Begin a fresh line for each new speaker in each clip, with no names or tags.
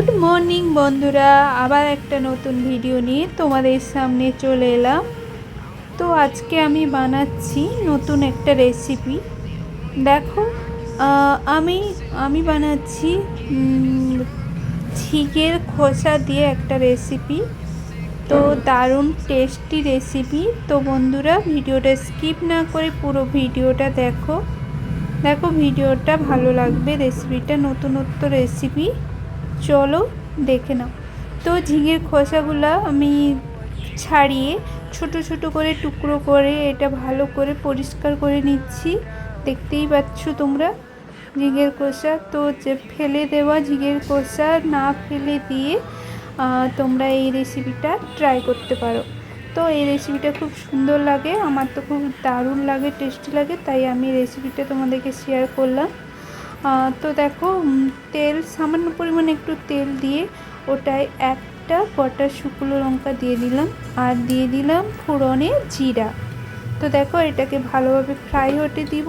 Good morning বন্ধুরা, আবার একটা নতুন ভিডিও নিয়ে তোমাদের সামনে চলে এলাম। তো আজকে আমি বানাচ্ছি নতুন একটা রেসিপি। দেখো, আমি বানাচ্ছি ঝিঙের খোসা দিয়ে একটা রেসিপি। তো দারুণ টেস্টি রেসিপি। তো বন্ধুরা, ভিডিওটা স্কিপ না করে পুরো ভিডিওটা দেখো। ভিডিওটা ভালো লাগবে, রেসিপিটা নতুনত্ব রেসিপি। চলো দেখে নাও। তো ঝিঙের খোসাগুলো আমি ছাড়িয়ে ছোট ছোট করে টুকরো করে এটা ভালো করে পরিষ্কার করে নিচ্ছি। দেখতেই পাচ্ছ তোমরা ঝিঙের খোসা। তো যে ফেলে দেওয়া ঝিঙের খোসা না ফেলে দিয়ে তোমরা এই রেসিপিটা ট্রাই করতে পারো। তো এই রেসিপিটা খুব সুন্দর লাগে, আমার তো খুব দারুণ লাগে, টেস্টি লাগে, তাই আমি রেসিপিটা তোমাদেরকে শেয়ার করলাম। তো দেখো, তেল সামান্য পরিমাণে একটু তেল দিয়ে ওটায় একটা গোটা শুকনো লঙ্কা দিয়ে দিলাম, আর দিয়ে দিলাম ফোড়নে জিরা। তো দেখো, এটাকে ভালোভাবে ফ্রাই হতে দিব।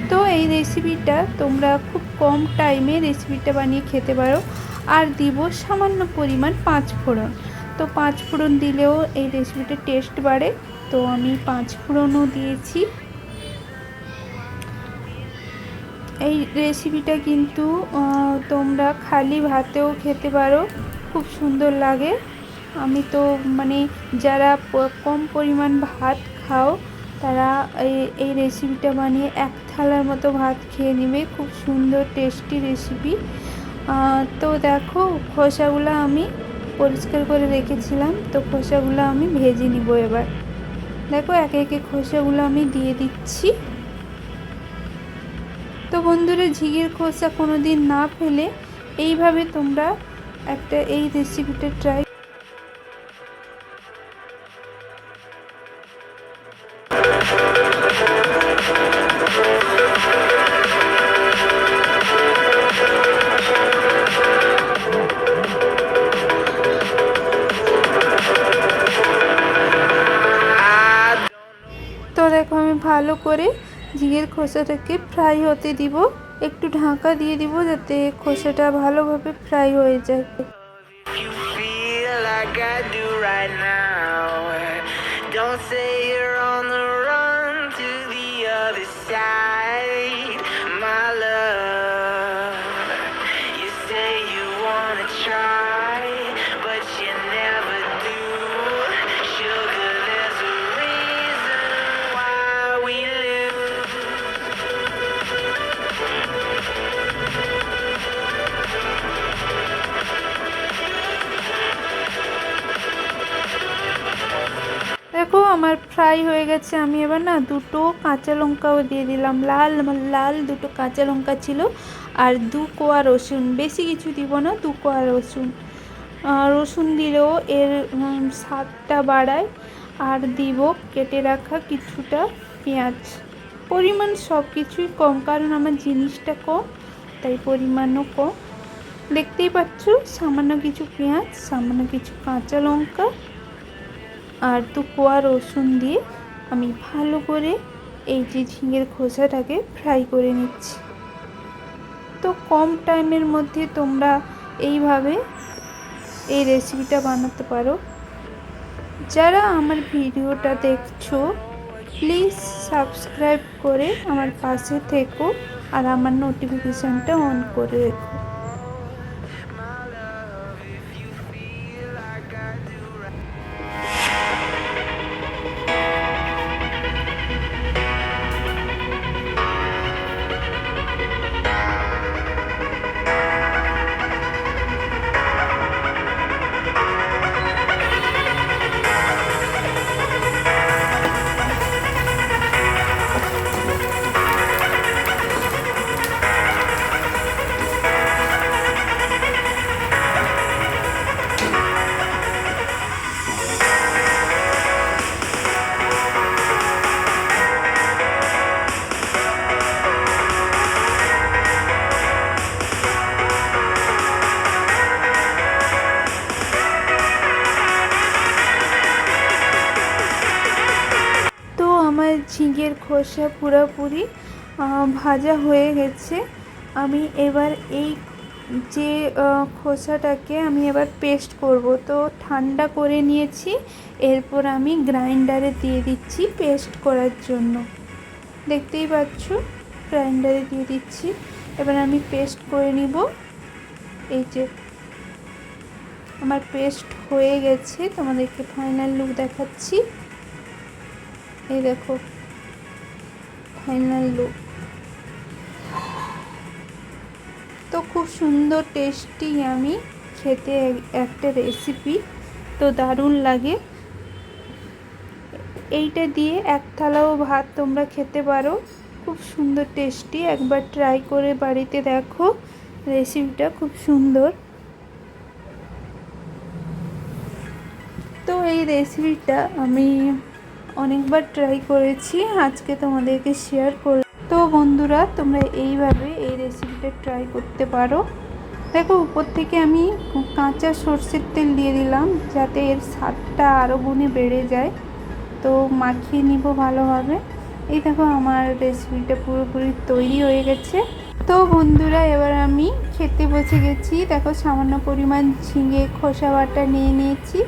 তো এই রেসিপিটা তোমরা খুব কম টাইমে রেসিপিটা বানিয়ে খেতে পারো। আর দিব সামান্য পরিমাণ 5 ফোড়ন। তো 5 ফোড়ন দিলেও এই রেসিপিটা টেস্ট বাড়ে, তো আমি 5 ফোড়নও দিয়েছি। এই রেসিপিটা কিন্তু তোমরা খালি ভাতেও খেতে পারো, খুব সুন্দর লাগে। আমি তো যারা কম পরিমাণ ভাত খাও তারা এই রেসিপিটা বানিয়ে এক থালার মতো ভাত খেয়ে নেবে, খুব সুন্দর টেস্টি রেসিপি। তো দেখো, খোসাগুলো আমি পরিষ্কার করে রেখেছিলাম, তো খোসাগুলো আমি ভেজে নিব এবার। দেখো, একে একে খোসাগুলো আমি দিয়ে দিচ্ছি। তো বন্ধুরা, ঝিঙের খোসা কোনো দিন না ফেলে এইভাবে তোমরা এই রেসিপিটা ট্রাই। তো দেখো, আমি ভালো করে ঝিঙের খোসাটাকে ফ্রাই হতে দিব, একটু ঢাকা দিয়ে দিব যাতে খোসাটা ভালোভাবে ফ্রাই হয়ে যায়। দেখো, আমার ফ্রাই হয়ে গেছে। আমি এবার দুটো কাঁচা লঙ্কাও দিয়ে দিলাম, লাল লাল দুটো কাঁচা লঙ্কা ছিল, আর 2 কোয়া রসুন। বেশি কিছু দিব না, 2 কোয়া রসুন। রসুন দিলেও এর স্বাদটা বাড়ায়। আর দিব কেটে রাখা কিছুটা পেঁয়াজ। পরিমাণ সব কিছুই কম, কারণ আমার জিনিসটা কম, তাই পরিমাণও কম। দেখতেই পাচ্ছ, সামান্য কিছু পেঁয়াজ, সামান্য কিছু কাঁচা লঙ্কা আর 2 কোয়া রসুন দিয়ে আমি ভালো করে এই যে ঝিঙের খোসাটাকে ফ্রাই করে নিচ্ছি। তো কম টাইমের মধ্যে তোমরা এইভাবে এই রেসিপিটা বানাতে পারো। যারা আমার ভিডিওটা দেখছো, প্লিজ সাবস্ক্রাইব করে আমার পাশে থেকো, আর আমার নোটিফিকেশানটা অন করে রেখো। আমার ঝিঙের খোসা পুরোপুরি ভাজা হয়ে গেছে। আমি এবার এই যে খোসাটাকে আমি এবার পেস্ট করব। তো ঠান্ডা করে নিয়েছি, এরপর আমি গ্রাইন্ডারে দিয়ে দিচ্ছি পেস্ট করার জন্য। দেখতেই পাচ্ছ গ্রাইন্ডারে দিয়ে দিচ্ছি। এবার আমি পেস্ট করে নিব। এই যে আমার পেস্ট হয়ে গেছে, তোমাদেরকে ফাইনাল লুক দেখাচ্ছি। এই দেখো ফাইনাল লুক। তো খুব সুন্দর টেস্টি আমি খেতে একটা রেসিপি, তো দারুণ লাগে। এইটা দিয়ে এক থালাও ভাত তোমরা খেতে পারো, খুব সুন্দর টেস্টি। একবার ট্রাই করে বাড়িতে দেখো, রেসিপিটা খুব সুন্দর। তো এই রেসিপিটা আমি অনেকবার ট্রাই করেছি, আজকে তোমাদেরকে শেয়ার করলাম। তো বন্ধুরা তোমরা এইভাবে এই রেসিপিটা ট্রাই করতে পারো। দেখো উপর থেকে আমি কাঁচা সর্ষের তেল দিয়ে দিলাম, যাতে এর স্বাদটা আরও গুণে বেড়ে যায়। তো মাখিয়ে নিব ভালোভাবে। এই দেখো আমার রেসিপিটা পুরোপুরি তৈরি হয়ে গেছে। তো বন্ধুরা এবার আমি খেতে বসে গেছি। দেখো সামান্য পরিমাণ ঝিঙে খোসা বাটা নিয়ে নিয়েছি,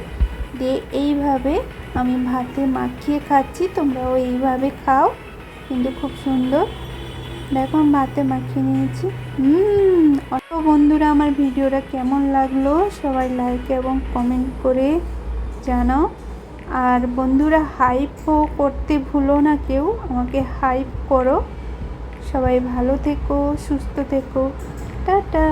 দিয়ে এইভাবে আমি ভাতে মাখিয়ে খাচ্ছি। তোমরাও এইভাবে খাও, কিন্তু খুব সুন্দর। দেখো আমি ভাতে মাখিয়ে নিয়েছি। তো বন্ধুরা আমার ভিডিওটা কেমন লাগলো সবাই লাইক এবং কমেন্ট করে জানাও। আর বন্ধুরা হাইপও করতে ভুলো না কেউ, আমাকে হাইপ করো। সবাই ভালো থেকো, সুস্থ থেকো, টাটা।